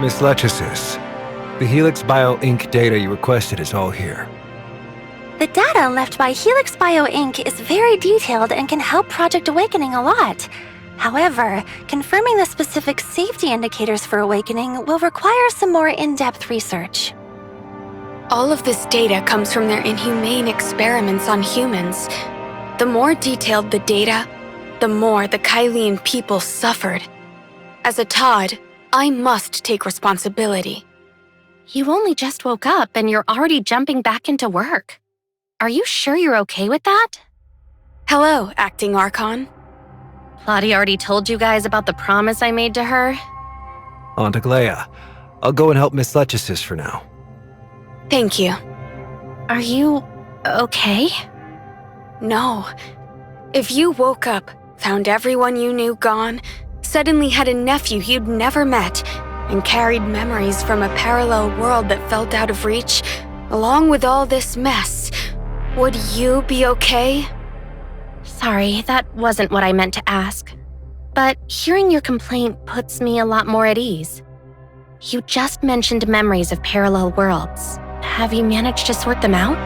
Miss Lechesis, the Helix Bio Inc. data you requested is all here. The data left by Helix Bio Inc. is very detailed and can help Project Awakening a lot. However, confirming the specific safety indicators for Awakening will require some more in-depth research. All of this data comes from their inhumane experiments on humans. The more detailed the data, the more the Kylian people suffered. As a Todd, I must take responsibility. You only just woke up and you're already jumping back into work. Are you sure you're okay with that? Hello, Acting Archon. Plotty already told you guys about the promise I made to her? On to Glea. I'll go and help Miss Lechesis for now. Thank you. Are you okay? No. If you woke up, found everyone you knew gone, suddenly had a nephew you'd never met, and carried memories from a parallel world that felt out of reach, along with all this mess, would you be okay? Sorry, that wasn't what I meant to ask. But hearing your complaint puts me a lot more at ease. You just mentioned memories of parallel worlds. Have you managed to sort them out?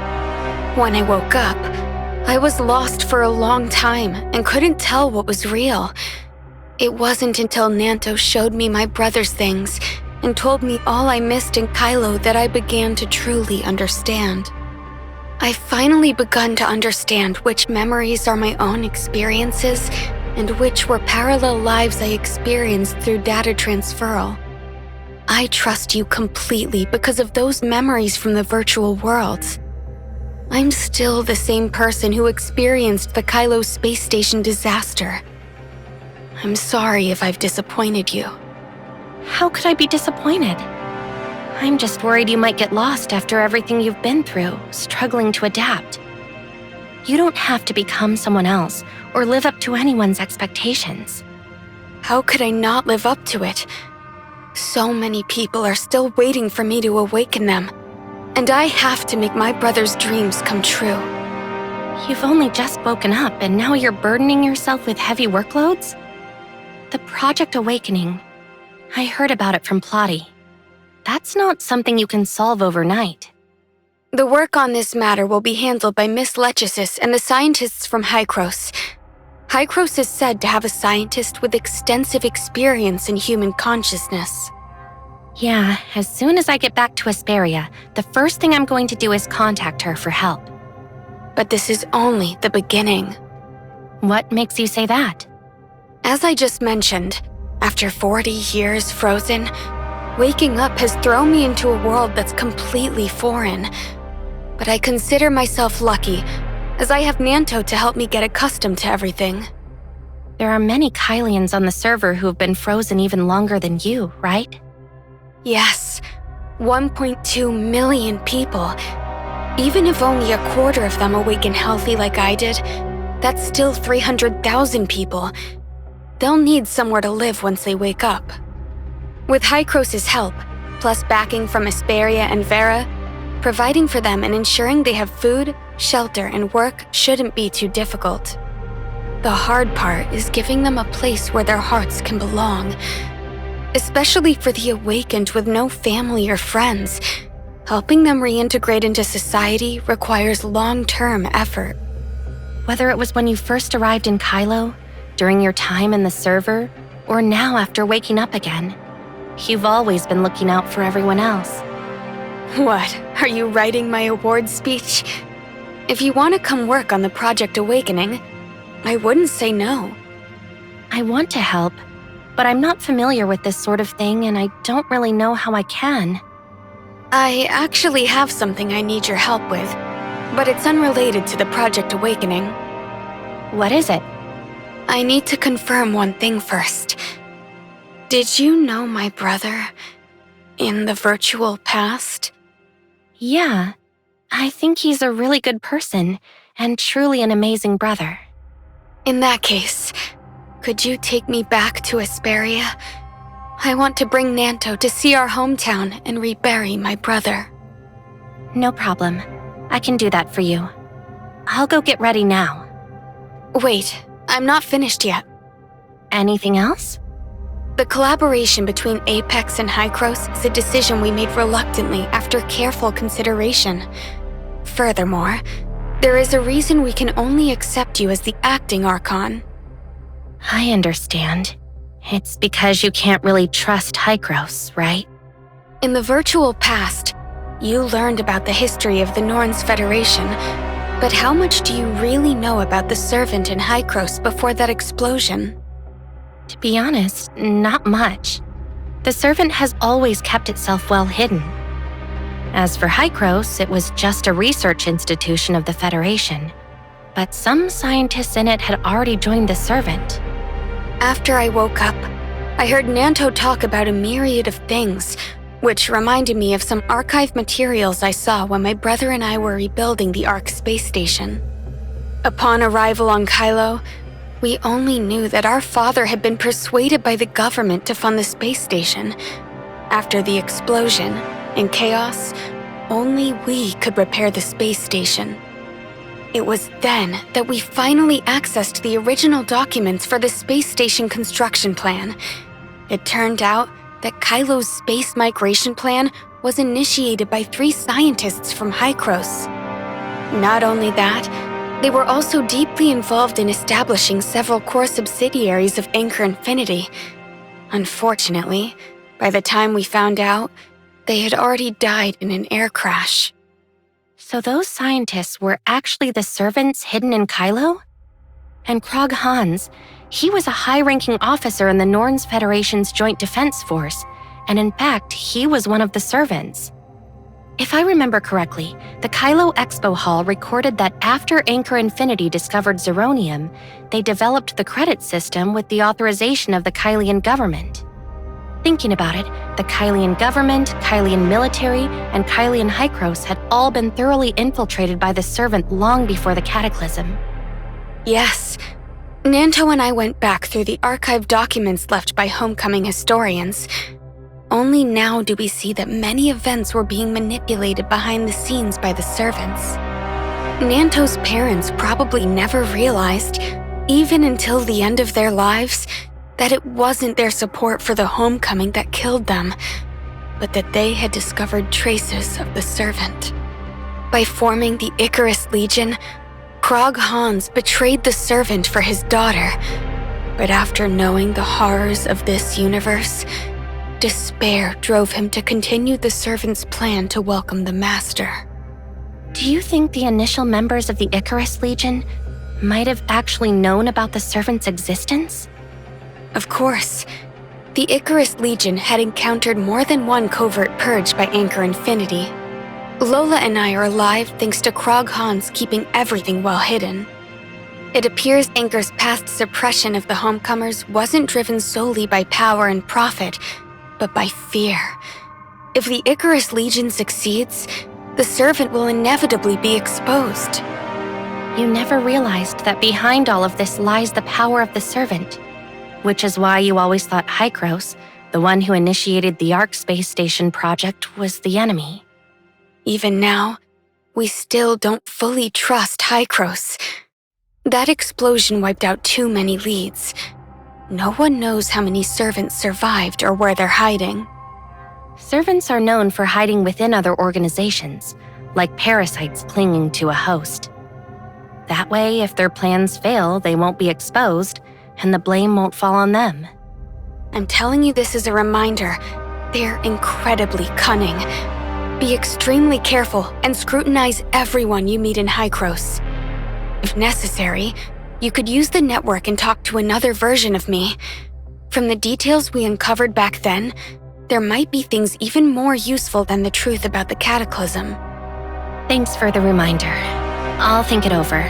When I woke up, I was lost for a long time and couldn't tell what was real. It wasn't until Nanto showed me my brother's things and told me all I missed in Kylo that I began to truly understand. I finally begun to understand which memories are my own experiences and which were parallel lives I experienced through data transferal. I trust you completely because of those memories from the virtual worlds. I'm still the same person who experienced the Kylo space station disaster. I'm sorry if I've disappointed you. How could I be disappointed? I'm just worried you might get lost after everything you've been through, struggling to adapt. You don't have to become someone else or live up to anyone's expectations. How could I not live up to it? So many people are still waiting for me to awaken them, and I have to make my brother's dreams come true. You've only just woken up and now you're burdening yourself with heavy workloads? The Project Awakening. I heard about it from Plotty. That's not something you can solve overnight. The work on this matter will be handled by Miss Lechesis and the scientists from Hykros. Hykros is said to have a scientist with extensive experience in human consciousness. Yeah, as soon as I get back to Asperia, the first thing I'm going to do is contact her for help. But this is only the beginning. What makes you say that? As I just mentioned, after 40 years frozen, waking up has thrown me into a world that's completely foreign. But I consider myself lucky, as I have Nanto to help me get accustomed to everything. There are many Kylians on the server who have been frozen even longer than you, right? Yes, 1.2 million people. Even if only a quarter of them awaken healthy like I did, that's still 300,000 people. They'll need somewhere to live once they wake up. With Hykros' help, plus backing from Asperia and Vera, providing for them and ensuring they have food, shelter, and work shouldn't be too difficult. The hard part is giving them a place where their hearts can belong. Especially for the awakened with no family or friends, helping them reintegrate into society requires long-term effort. Whether it was when you first arrived in Kylo, during your time in the server, or now after waking up again, you've always been looking out for everyone else. What, are you writing my award speech? If you want to come work on the Project Awakening, I wouldn't say no. I want to help, but I'm not familiar with this sort of thing and I don't really know how I can. I actually have something I need your help with, but it's unrelated to the Project Awakening. What is it? I need to confirm one thing first. Did you know my brother in the virtual past? Yeah, I think he's a really good person and truly an amazing brother. In that case, could you take me back to Asperia? I want to bring Nanto to see our hometown and rebury my brother. No problem. I can do that for you. I'll go get ready now. Wait, I'm not finished yet. Anything else? The collaboration between Apex and Hycros is a decision we made reluctantly after careful consideration. Furthermore, there is a reason we can only accept you as the acting Archon. I understand. It's because you can't really trust Hycros, right? In the virtual past, you learned about the history of the Norns Federation, but how much do you really know about the Servant in Hycros before that explosion? To be honest, not much. The Servant has always kept itself well hidden. As for Hycros, it was just a research institution of the Federation, but some scientists in it had already joined the Servant. After I woke up, I heard Nanto talk about a myriad of things, which reminded me of some archive materials I saw when my brother and I were rebuilding the Ark space station. Upon arrival on Kylo, we only knew that our father had been persuaded by the government to fund the space station. After the explosion and chaos, only we could repair the space station. It was then that we finally accessed the original documents for the space station construction plan. It turned out that Kylo's space migration plan was initiated by 3 scientists from Hycros. Not only that, they were also deeply involved in establishing several core subsidiaries of Anchor Infinity. Unfortunately, by the time we found out, they had already died in an air crash. So those scientists were actually the Servants hidden in Kylo? And Krog Hans, he was a high-ranking officer in the Norns Federation's Joint Defense Force, and in fact, he was one of the Servants. If I remember correctly, the Kylo Expo Hall recorded that after Anchor Infinity discovered Zeronium, they developed the credit system with the authorization of the Kylian government. Thinking about it, the Kylian government, Kylian military, and Kylian Hycros had all been thoroughly infiltrated by the Servant long before the Cataclysm. Yes. Nanto and I went back through the archived documents left by homecoming historians. Only now do we see that many events were being manipulated behind the scenes by the Servants. Nanto's parents probably never realized, even until the end of their lives, that it wasn't their support for the homecoming that killed them, but that they had discovered traces of the Servant. By forming the Icarus Legion, Krog Hans betrayed the Servant for his daughter, but after knowing the horrors of this universe, despair drove him to continue the Servant's plan to welcome the Master. Do you think the initial members of the Icarus Legion might have actually known about the Servant's existence? Of course. The Icarus Legion had encountered more than one covert purge by Anchor Infinity. Lola and I are alive thanks to Krog Hans keeping everything well hidden. It appears Anchor's past suppression of the homecomers wasn't driven solely by power and profit, but by fear. If the Icarus Legion succeeds, the Servant will inevitably be exposed. You never realized that behind all of this lies the power of the Servant, which is why you always thought Hycros, the one who initiated the Ark space station project, was the enemy. Even now, we still don't fully trust Hycros. That explosion wiped out too many leads. No one knows how many Servants survived or where they're hiding. Servants are known for hiding within other organizations, like parasites clinging to a host. That way, if their plans fail, they won't be exposed, and the blame won't fall on them. I'm telling you this as a reminder. They're incredibly cunning. Be extremely careful and scrutinize everyone you meet in Hycros. If necessary, you could use the network and talk to another version of me. From the details we uncovered back then, there might be things even more useful than the truth about the Cataclysm. Thanks for the reminder. I'll think it over.